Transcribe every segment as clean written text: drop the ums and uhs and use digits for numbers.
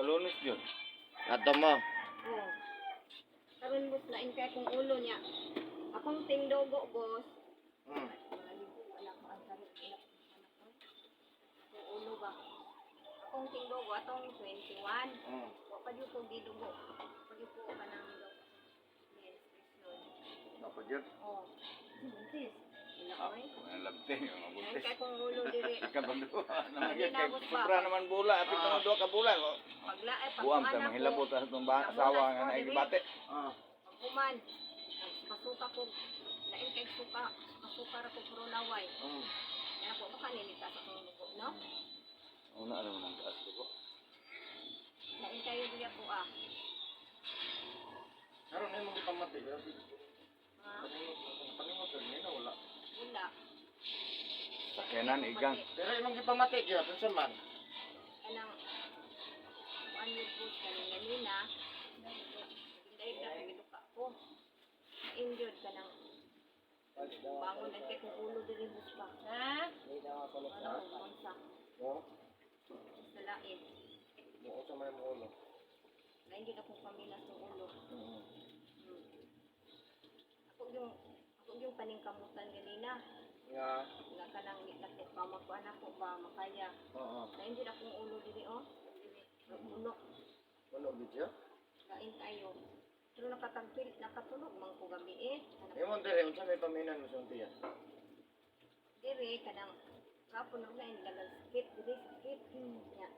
Kalunis yun. Ato mo. Oh. Karon boss lain kay akong ulo niya. Akong tingdogo boss. Hmm. Wala ko ang sarili anak ko. Akong ulo ba? Akong tingdogo atong 21. Hmm. Wa pa jud ko gidugo. Pa jud ko kanang menstruation. Dapat yun. Oh. Buntis. Wala Ah, oy. ang labting, ang Lain mabuntis. kay akong ulo diri. Kabando. Naman Hindi yun, na kay abot ba? sobra naman bula. Apit Ah. naman doon ka bula. Paglaay Buwam pagkuan ka, ako. manghilabot sa itong asawa nga naigibate. Ah. Pagkuman. Pasuka ko. Lain kay suka. Pasuka ra ko pero laway. Hmm. Kaya po baka nilitas akong dugo, no? Una naman ang taas ko. Lain kayo diya po ah. Karon ay mong ipamati. Ha? Paningot sa nila wala. Wala. Sakyanan, igang. Pero imong ipamati gyud unsa man? Anang ano bus kanang ganina. Dahil na pinuka ko. Injured ka nang bangon ang kay kung ulo diri bus pa. Ha? Ano ko sa Oh. sa lain. Mo sa may ulo. Lain gid akong pamilas ng ulo. Hmm. Ako yung paningkamutan ganina. Nga. Nga kanang nakit pa magkuan ako ba makaya. Oo. Lain gid akong ulo diri oh. Diri. Ulo. Ano video? Lain kayo. Pero nakatulog man ko gabi eh. Imong dire unsa may paminan mo sa tiya? Diri kanang kapon na lain dagang sakit diri sakit. Hmm. Nya.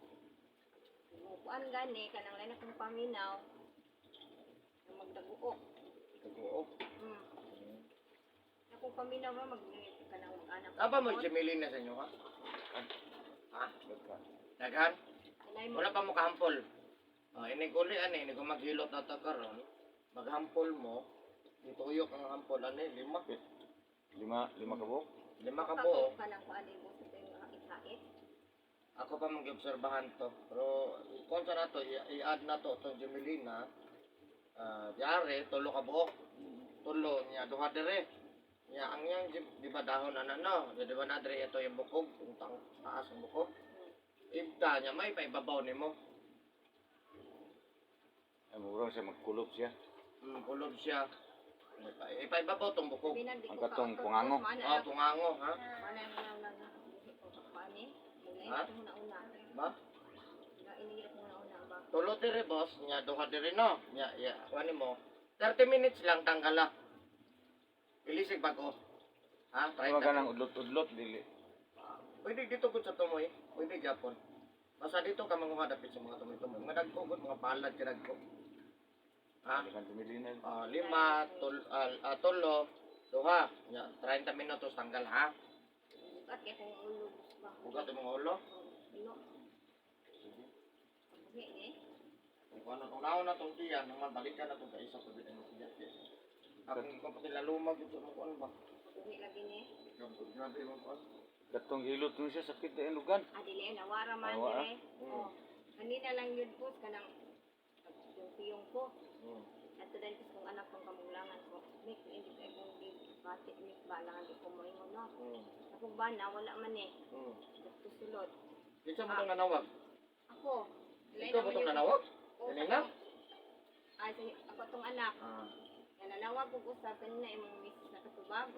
Kuan gani kanang lain akong paminaw. Na magdaguok. Tuguok. Akong paminaw ra kanang mag-anak. Aba mo Jemilina sa inyo ha? Ha? Daghan? Kanay mo. Wala pa mo kahampol. Oh, inig uli ani, inig maghilot na ta karon. Maghampol mo, ituyok ang hampol ani 5. Lima ka buok? 5 ka Kako buo. kanang kuan din mo sa tayong mga hait. Ako pa mag-obserbahan to. Pero kung sa nato, i-add na to itong Jemilina. Diare, tulo ka buok. Tulo niya, duha dire. Niya, ang yang, di ba dahon na no? Di ba na dire ito yung bukog, yung taas ng bukog. Ibda niya, may paibabaw ni mo. Ay, murang siya magkulop siya. Kulob siya. Ipaibabaw tong bukog. Ang katong pungango. Oh, tungango, ha? Mana nang kuan ni? Ha? Una. Ba? Na inilit mo na una ba? Tulo dire, boss. Niya, duha dire, no? Niya, ano mo? 30 minutes lang tanggala. Ilisig bago. Ha? 30 Huwag ka ng udlot-udlot, dili. Pwede dito gud sa tumoy. Pwede Japon. Basta dito ka manguha dapit sa mga tumoy-tumoy. Mga dagko gud, mga palad ka dagko. Ha? Hindi kang tumilinan. 5, tulo, duha. Nya, 30 minutos tanggal, ha? At kay kung ulo ba? Bugat yung mga ulo. Ino. Buhi ni. Kung ano, kung naon na itong tiyan, naman balikan na itong kaisa pwede na yung tiyan. Akong kapatid na lumag ito mo kung ba? Buhi lagi ni. Grabe mo kung Katong hilot mo siya, sakit na inugan. Adili nawara man Nawara? dire. Oh. Kanina lang yun po kanang yung piyong ko. At dahil kung anak kong kamulangan ko, Nick, hindi ko kung di pati Nick ba lang hindi ko mo ingon no. Akong bana wala man eh. Sulod. Kinsa mo itong nanawag? Ako. Ikaw ba itong nanawag? Kanina? Ay, ako tong anak. Ah. Yan nanawag ko usap kanina imong misis na katubag.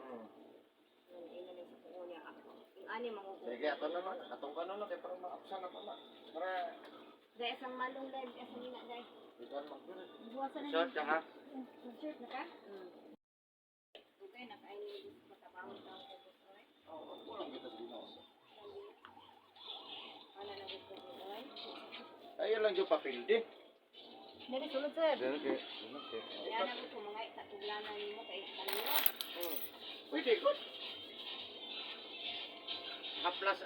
Yan ina lang sa kung niya ako. Yung ani mangugo. Sige, ato naman. Atong kanon na, kaya parang maapsa na pala. Para, Dahil asang malong live, asang nina dahil. ikaw magbirit. Buwasan na Short ka ha? Shirt na ka? Okay, nakainin mo sa katabawang tao ko gusto eh. Oo, kulang kita sa ginoo. Ano na gusto mo oy? Ayun lang yung papildi. Dali sulod sir. Dili kay, dili kay. Yan na gusto mga katuglanan mo kay kanino. Pwede ko. Haplas,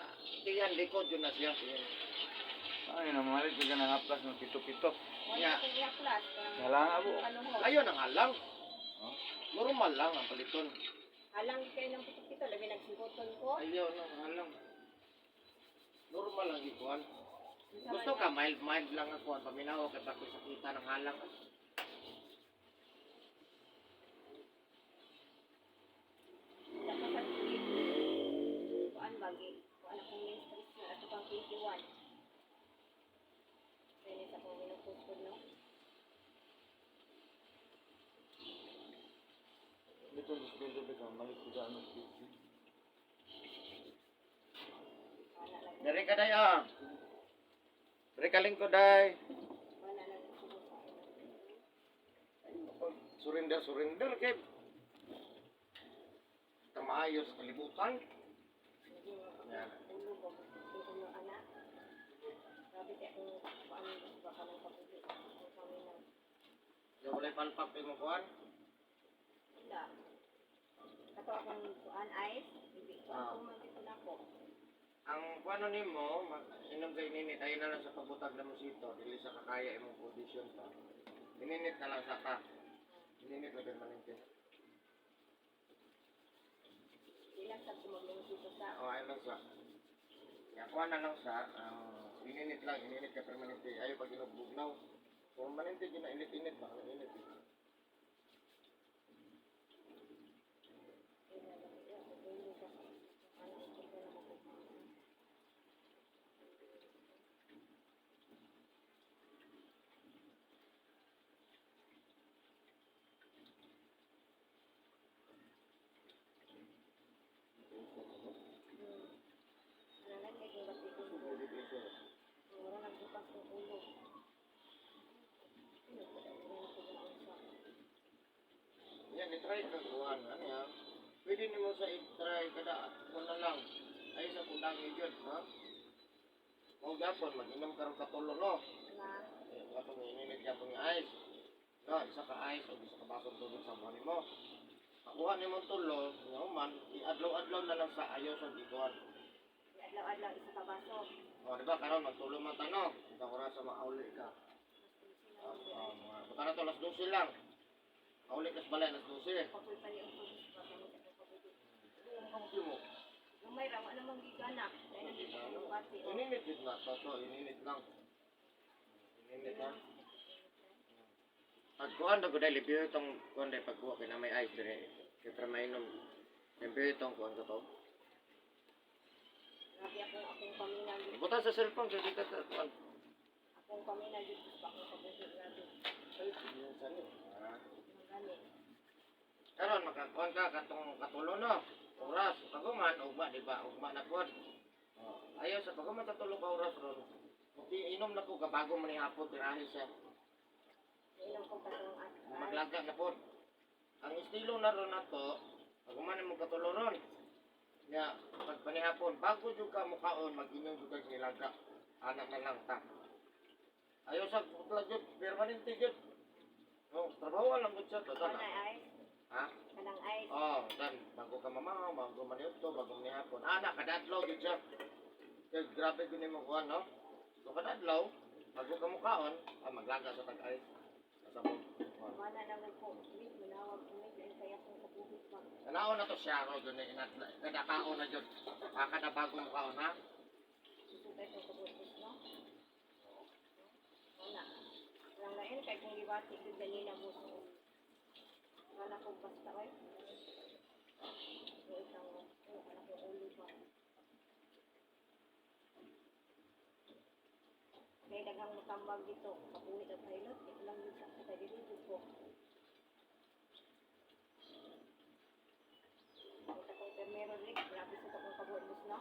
tiyan likod yun na siya. Ay, namalit ka ng haplas ng pito-pito. Wala kong i-plus. Halang abo. Ayun ang halang. Oh. Normal lang ang paliton. Halang kayo ng putok-pito, labi nagsigoton ko. Ayun ang halang. Normal lang ikuan. Gusto ka, mild lang ako. Ang paminaw, kaya ako sakita ng halang. Kuan bagi. Kuan akong menstruation at akong 21. Kaya sa kong Ito, mas ganda ba ka? Malit ko ano. Wala lang. Dari ka day ah. Dari ka lingkod day. Wala lang siguro sa akin. Surrender kay. Maayos kalibutan. Naging Yan. ulo ba? Ulo anak. Grabe kaya kung paano ba ka ng kapuli. Kung kami na. Yung walay palpap mo kuan. Wala. Kato akong kuan ice. Hindi ko Ah. ako magkito na ko. Ang kuano nimo, inom kay ninit ay na lang sa pabutag na mosito, dili sa kakaya imong condition pa. Ininit na lang sa ka. Ininit na permanente. Ilang sa tumagling dito sa O ay lang sa. Ya kuan na lang sa ininit lang, ininit ka permanente. Ayo pag inugbugnaw. Permanente gina init-init ba? Init. Yan, i-try ka kuhan. Ano yan? Pwede nimo sa i-try kada kung na lang. Ay sa kundang idyot, ha? Kung gapon, mag-inom ka rin katulo, no? Katong ininit ka itong ice. No, isa ka ice o isa ka basong tubig sa buhay mo. Pakuha ni mo tulo, man, i-adlaw-adlaw na lang sa ayaw sa gikuhan. adlaw-adlaw isa ka baso. O, di ba, karon magtulo man tanong. Ito ko na sa mauli ka. Baka na to, alas 12 lang. Mauli ka sa balay, alas 12. Papoy pa niya ang tubig sa gamit at kapatid. Ano ang kamuti mo? Lumay ra wala namang gigana. Dahil nagiging yung bati. Ininit din na to, ininit lang. Ininit lang. Pagkuhan na ko dahil libiyo itong kuhan dahil pagkuha kaya na may ice dire. Kaya para mainom. Libiyo itong kuhan ko to. Grabe akong paminal dito. Ibutan sa cellphone kaya di ka kuhan. Akong paminal dito sa akong kapatid. Grabe. Ay, minsan yun. Magani. Karon makakuhan ka katong katulo no. Oras, paguman, ugma, di ba? Ugma na kuhan. Ayaw sa paguman sa tulong ka oras ron. Kung inom na ko, kabago man yung hapon, tirahin siya. Ilang kong katong at. Maglaga na po. Ang estilo na ron na to, paguman mo katulo ron. Nga, pag panihapon, bago yung ka mukaon, mag-inom yung ka nilaga. Anak na lang ta. Ayaw sa putla jud, permanente jud. No, trabaho lang gud siya to, Kanang sana. ice. Ha? Kanang ice. Oh, dan bago ka mamaw, bago maniot to, bago manihapon. Anak kadadlaw gid siya. Kaya grabe gud nimo kuan, no? So kadadlaw, bago ka mukaon, maglaga sa tag-ice. Sa mo. Wala naman po. Ulit, manawag. Ulit, dahil kaya kong kabuhit pa. Tanaw na to siya ro gud inat kada kaon na jud. Kada bago mukaon ha. Susutay kong kabuhit, no? Wala. Walang lain, kaya kung ibati, gud ganina mo. Wala kong basta, ay. Wala kong ulo pa. Kaya daghang matambag dito, kabuhit at pilot, ito lang yun sa kaya dito po. Ito kong permero rin, grabe sa ito kong kabuhit mo, no?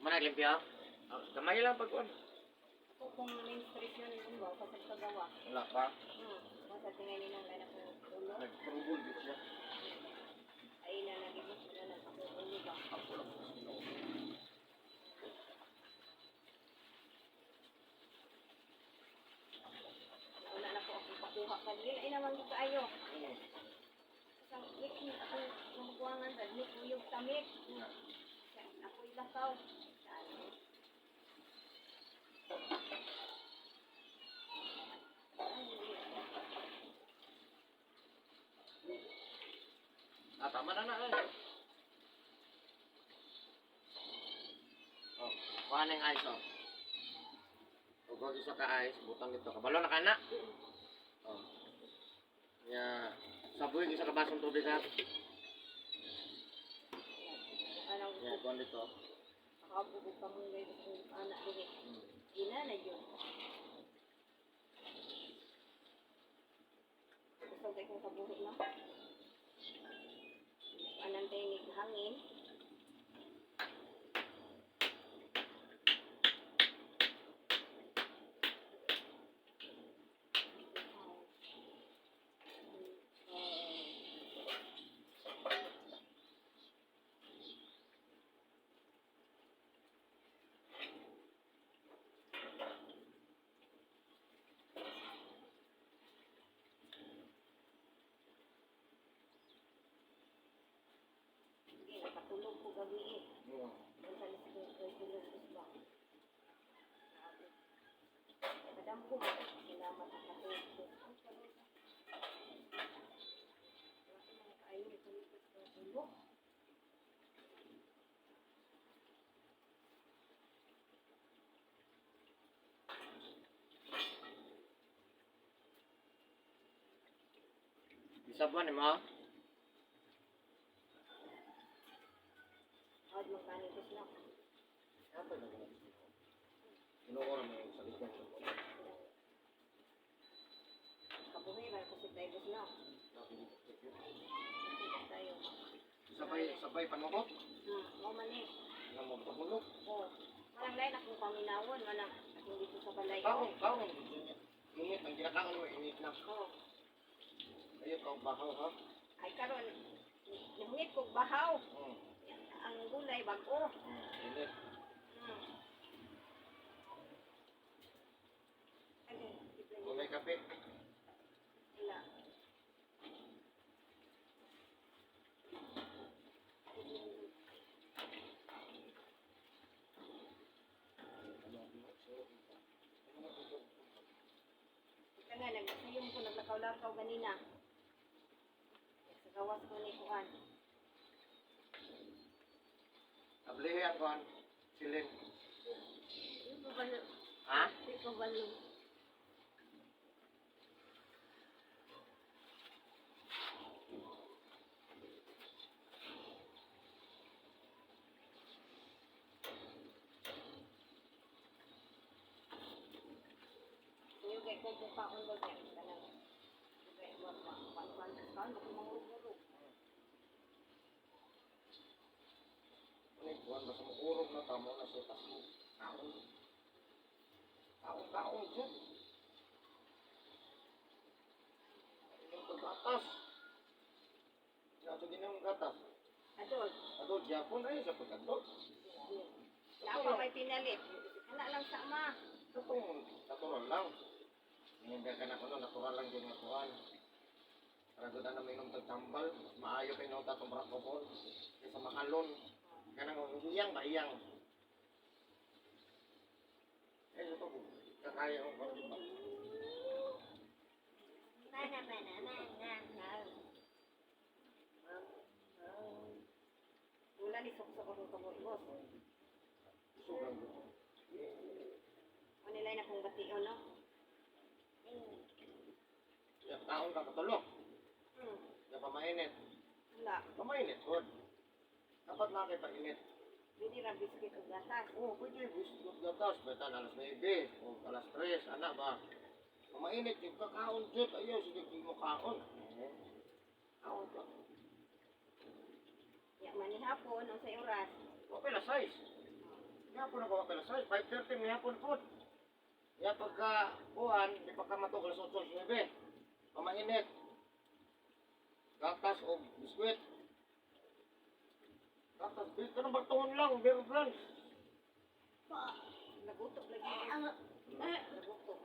Mana limpyo? Kamay lang pag kuan. Kung menstruation yun ba, kasi paggawa. Wala pa. Basta tingnan nyo ng anak ng ulo. Nagtrubol gid siya. Ay na nagigit na ng akong ulo ba. Ako lang. Wala na po akong pakuha kanil. Ay naman dito ayo. Isang wiki akong mabuwangan sa nik uyog tamik. Ako ilakaw. Tama na na. ice oh. Ug kung isa ka ice, butang dito. Kabalo na kana. Oh. Ya, sabuy isa ka basong tubig ha. Anong Ya, kuan dito. nakabugog ka mong ngayon kung anak din eh. Ina na yun. Gusto tayo kong kabuhi na. Anong tayo ng hangin. Sige, nakatulog ko gabi eh. Hmm. Ang salis ko tulog isba. Madam ko ba? Salamat ang katulog ko. Ang salis ko. Wala ko mga kaayon ito nito sa tulog. Isa buwan mo. Hawad magkanitis na. Apa na ba? Inuora mo yung sakit niya. Kabuhi ba ko si Daibos na. Kita tayo. Sabay panukot. Mo man eh. Nga mo pabulok. Oh. Parang lain akong paminawon. Manang akong dito sa balay. Kaon. Init ang ginakaon mo, init na. Oh. Ayun kang bahaw ha. Ay karon nahungit kog bahaw. Hmm. Ang gulay bag-o. Init. Ano? Gulay kape. Wala. Ika nga, nagsayong ko, naglakaw-lakaw ganina. Sa gawas ko ni Kuan. Ablihan ko an. Silin. Ito ba na? Ha? Ito ba na? Yung kay ko po paon ba yan? Kanang kay wan kan ko mangurog-urog. Ulit, buwan ba sa makurog na tamo na sa taso. Kaon. Kaon dyan. Yung paggatas. Nato din yung gatas. Adol. Adol, Japon ay sa pagkadol. Wala pa may pinalit. Anak lang sa ama. Itong natural lang. Hindi ka na kuno, natural lang yung natural. Para doon na may nung tagtambal, maayo kayo nung tatong brakopon. Kaysa mahalon. Kanang iyang ba iyang. Eh, ito po. Kakaya ko ba? Wala ni sok-sok akong kabuibos. Sobrang gusto. O nilay na kong bation, no? Yung taon ka katulog. Yung pamainit. Wala. Pamainit, good. Dapat nakita init. Hindi ra biscuit o gatas. Oo, pwede. Biskot gatas. Betan alas 9 o alas 3. Anak ba? Pamainit yung kakaon dyan. Ayaw, sige mo kaon. Kaon ka. Ya manihapon o sa oras. Wapila size. Hapon ako wapila size. 5:30 may hapon po. Ya pagka kuhan, di pa ka matok alas 8, 9. Pamainit. Gatas o biskwit. Gatas, bit ka ng bartahon lang. Beer brands. Nagutok lagi. Nagutok.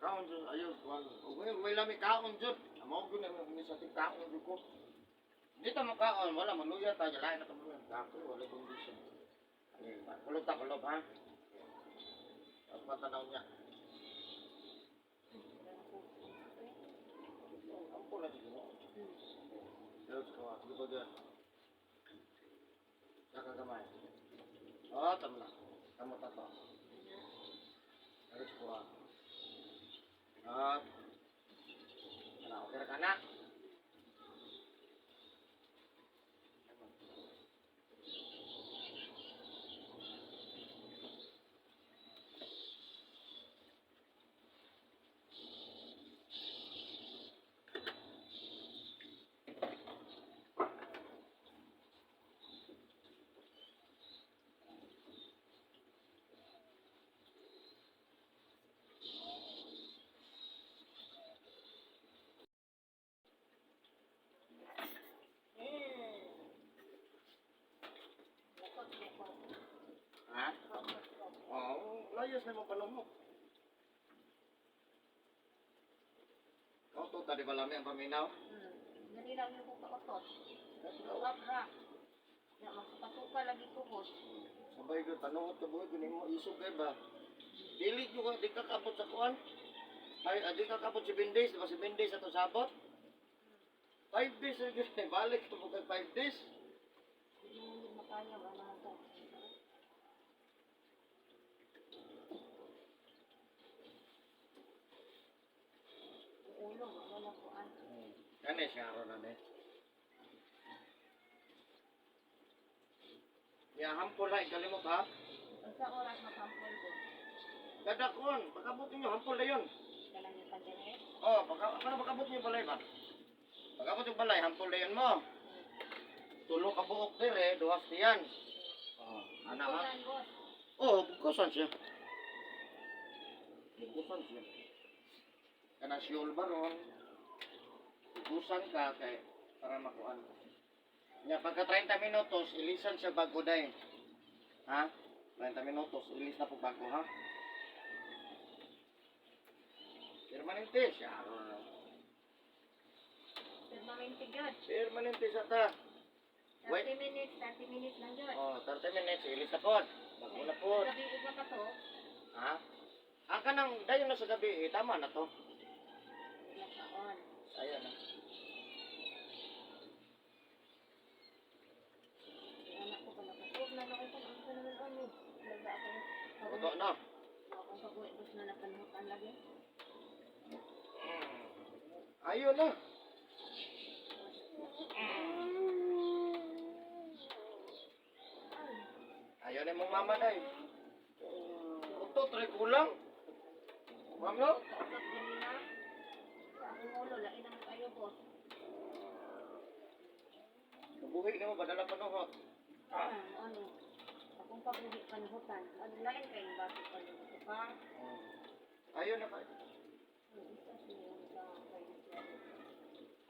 Kaon dyan, ayun, kuhan. May lami kaon dyan. Mo gyud na mo sa TikTok gyud ko. Di ta makaon, wala magluya ta lain na kamo TikTok, wala kondisyon. Ay, kulog ta kulog ha. Ang patanaw niya. Ang pula dito mo. Terus ko, dito dyan. Saka kamay. Oh, tamla. Kamu tato. Terus ko. Ah. Ano, okay ka na? Ha? Oh, layas na mo palumok. Kautot, tadi ba lami ang paminaw? Ganila niyo ko kautot. Luwag ra. Na magpasuka lagi ko boss. Sabay ko, tanong ko buhay, kunin mo isog kay ba? Dili ko ka, di ka kapot sa kuwan. Ay, di ka kapot si Bindays, di ba si Bindays ato sabot? 5 days, balik ko kag 5 days. Hindi mo makaya ba na ito. Ulo, wala po an. Kani siya aron na ni. Ya hampol na ikalimot ha. Sa oras makampol ko. Dadakon, pagkabot niyo hampol na yun. Dalang yung pandemik. Oh, pagkabot niyo balay ba? Pagkabot yung balay, hampol na yun mo. Tulo ka buok dire, duwas tiyan. Oh, anak ha. Kusan boss. Oh, bukusan siya. Bukusan siya. Kana siyol ba ron? Bukusan ka kay para makuan. Nya pagka 30 minutos, ilisan siya bago day. Ha? 30 minutos, ilis na po bago ha. Permanente siya. Permanente God. Permanente sa ta. 30 minutes lang yun. Oh, 30 minutes, ilis na po. Bago na po. Gabi iba ka to. Ha? Aka nang dayon na sa gabi, tama na to. Wala ka on. Ayan na. Anak ko pala ka. Oh, nalaki ko. Ang ko naman ano. Nagda ako. Ito na. Ako pag-uwi. Gusto na napanhutan lagi. Ayun na. Ayaw na mong mama day. Ito, try kulang. Ma'am no? Tapos ganina. Sa akong ulo. Lain naman kayo boss. Nabuhi na mo, badala pa no. Ano. Akong pag-uwi panhutan. Ano lain kayo bakit panhutan pa? Ayun na kayo. Isa siya sa kayo.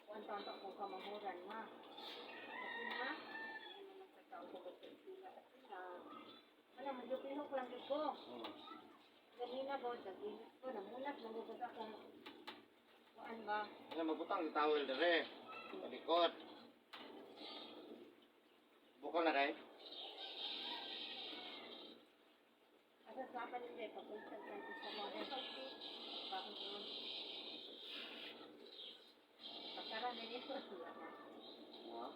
Kuwan tanta kung kamahuran ma. Kasi ma. Ano naman sa tao ko ba sa isula. Alam mo, yung pinok lang ko. Ganina ba, naginis ko, namulat, nagugot akong, kuan ba? Ano mabutang yung towel dire. Malikot. Bukal na day. Asa sa akin hindi, papunsan ka sa mga bakit yun? Pagkaran din ito, Ha?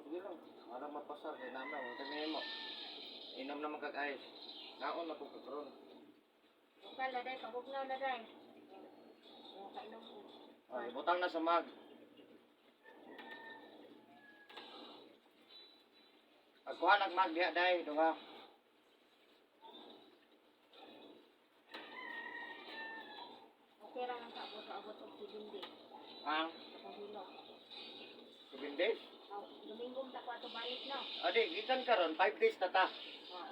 Sige lang. Parang mapasar kay naman. Huwag tingin mo. Inom naman kag-ayos. Naon na po karon. bukal na day, pabugnaw na day. Kainom ko. Ay, butang na sa mag. Pagkuha ng mag diha day, duha. Okay lang ang kaabot-abot o si Bindi. Ang Ang hilok. 7 days. Domingong ta ko ato balik na. Adi, gikan karon 5 days na ta.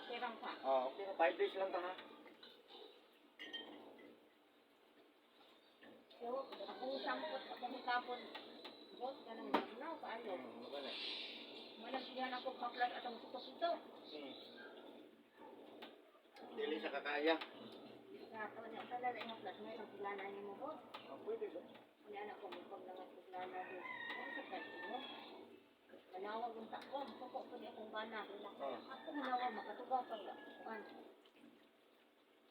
Okay lang ka. Oh, okay, 5 days lang ta ha. So, akong sampot, akong kapon. Boss, ganang magnaw, kaayo. Wala. Malang siya na ako kaplat atong suto-suto. Dili sa kakaya. Sa to niya, pala na yung haplat ngayon, ang sila na niyo mo, boss. Pwede ba? Ano anak ko, pag nangatlana doon. Ano sa kanto mo? Manawag ang takbo. Pukok ko niya kung gana. Ako manawag, makatugaw pa nga. Kuan.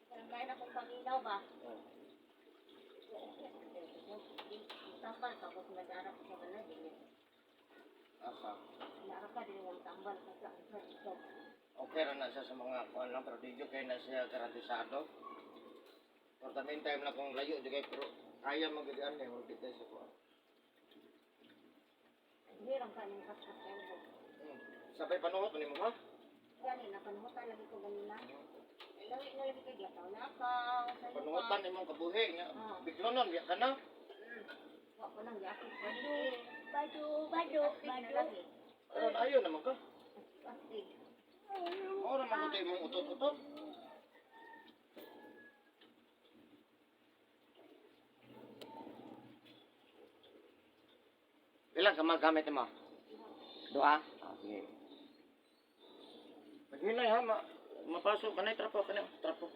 Parang gaya na kung paminaw ba? Tambal, tapos nag-arap sa kanila. Asa. Nag-arap ka din yung tambal. Ito. Okay ra na siya sa mga kuan lang, pero di jud kay na siya garantisado. For the meantime lang kung layo di kay pero kaya magadian niya, wala kita sa kuan. Hindi lang ka ng kaskas kayo. Sabay panuhot ni mo ha? Gani, napanuhutan lagi ko ganina. Lagi na lagi kayo, nakaw, sa lupa. Panuhotan imong kabuhi nya. Oo. Biglonon ya kana. Wak ko nang yakit. Bado. Pero ayo naman ka. Plastic. Ora man gud imong utot-utot. Ilang ka magamit mo? Dua? Ah, sige. Maghinay ha, mapasok ka na trapo, trapo.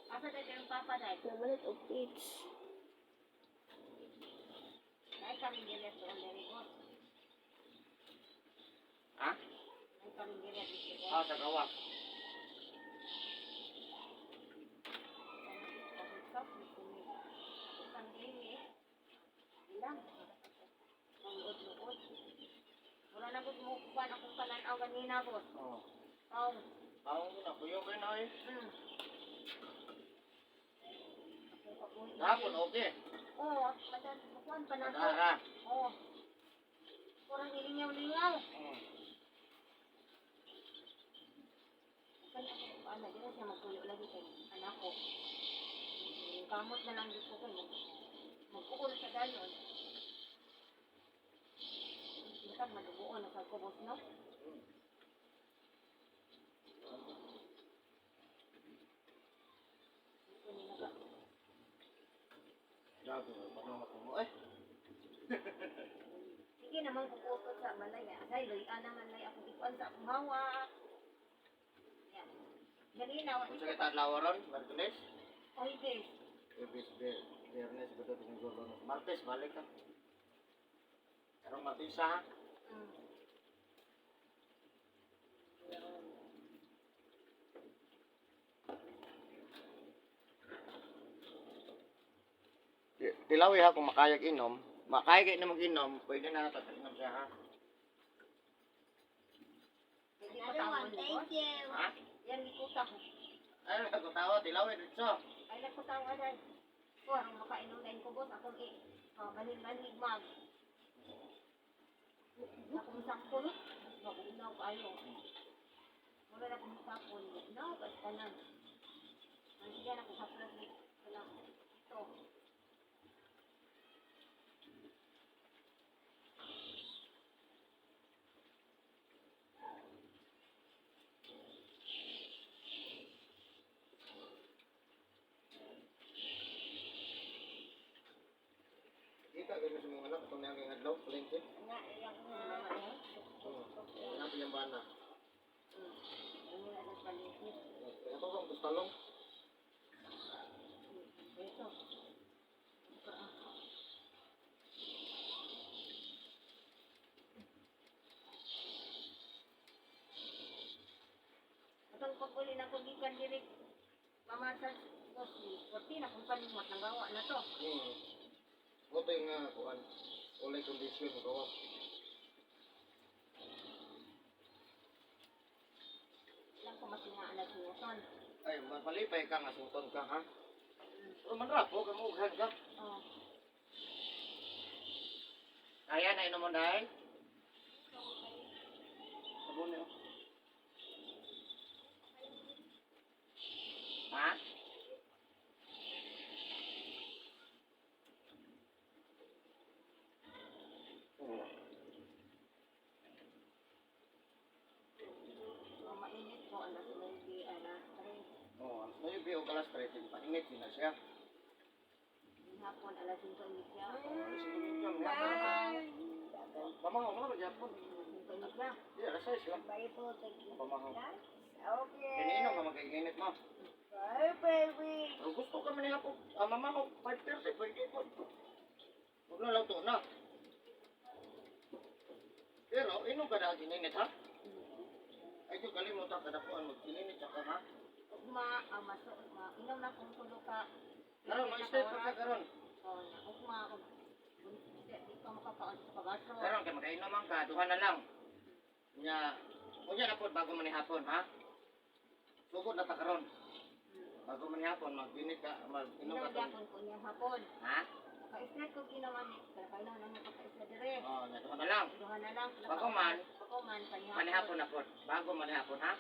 Asa tayo yung papa dahil? Nabalit og kids. Dahil kami gilet doon, very good. Ha? Dahil kami gilet dito. Ah, sa gawas. Pag-usap, gusto niya. Isang dini. Ilang. Ang-uod-uod. Wala na gud mo kuan akong kalanaw ganina, boss. Oh. Oh. Ako na, kuyo kay na eh. Hmm. Hapon, okay. Oo, madan kuan pa na to. Madara. Oo. Kurang ilingaw-lingaw. Kaya ako, ano, di na siya magpuyo lagi kay anak ko. Yung kamot na lang dito ko. Magpukul sa dayon. Basta madubuon na sa kubos, no? Jago, panuhot mo eh. Sige naman kukukot sa malaya. Asay, loy-an naman lay ako ikuan sa akong hawa. Yan. Ganina, Kung sa kita lawaron, Martunes. oy, guys. Ibis, Biyernes, betul tinggal dulu. Martes balik kan. Sekarang Martes ha. Tilawi ha kung makayag inom. Makayag inom mag-inom, pwede na natatinom siya ha. Hindi pa tawon ni boss. you. Ha? Yan, ikuta ko. Ay, ako tao, tilawi dito. Ay, nagkutawa dahil. Ko, ang makainom na ko boss, akong manig-manig mag. Akong sakpon. Mabunaw kayo. Wala na akong sakpon. No, basta na. Ang siya na ko sa plastic. Wala ko. Ito. Kita kayo sa mga anak, itong nanging adlaw, palengke. Nga, iyak ko na naman eh. Napi yung bana. Ano na nagpaligid. Ito bang tustalong? Ito. Atong paguli na kung ikan direk pamasan posli. Pati na kung palimot ng gawa na to. Ito yung kuan, ulay kondisyon mo gawa. Lang ko masingaan na sinuton. Ay, malipay ka nga sungton ka ha. Pero manrapo ka mo ughan ka. Oh. Kaya na inom mo dahil. Sabon niyo. Ha? Mainit ko anak ko hindi anak. Oh, may biyo kalas treating pa. Ingit din na siya. Hapon alas 5 siya. Pamahaw mo na Japon. 5 siya. Iya, alas 6 lang. Bye po, thank you. Pamahaw. Okay. Kiniinom ka magkainit mo. Bye, baby. Ang gusto ka man hapon. Mama ko 5:30 pwede po. Huwag na luto na. Pero, inom ka na gininit ha? Ay, ito kalimutan ka na po ang mag-gininit ka ha? Inom na kung tulo ka. Karon, ma-stay pa ka karon. Ugma, di ka makakaon sa kabaso. Karon, kaya magkainuman ka, duha na lang. Kunya na po bago manihapon ha? Sugod na ta karon. Bago manihapon, mag-gininit ka, mag-inom ka. Inom ko niya hapon. Ha? Ka-stress ko ginawa ni. Kailangan na mo ka-stress dire. Oh, duha na lang. Duha na lang. Bago man, Bago man, panihapon. manihapon na po. Bago manihapon ha?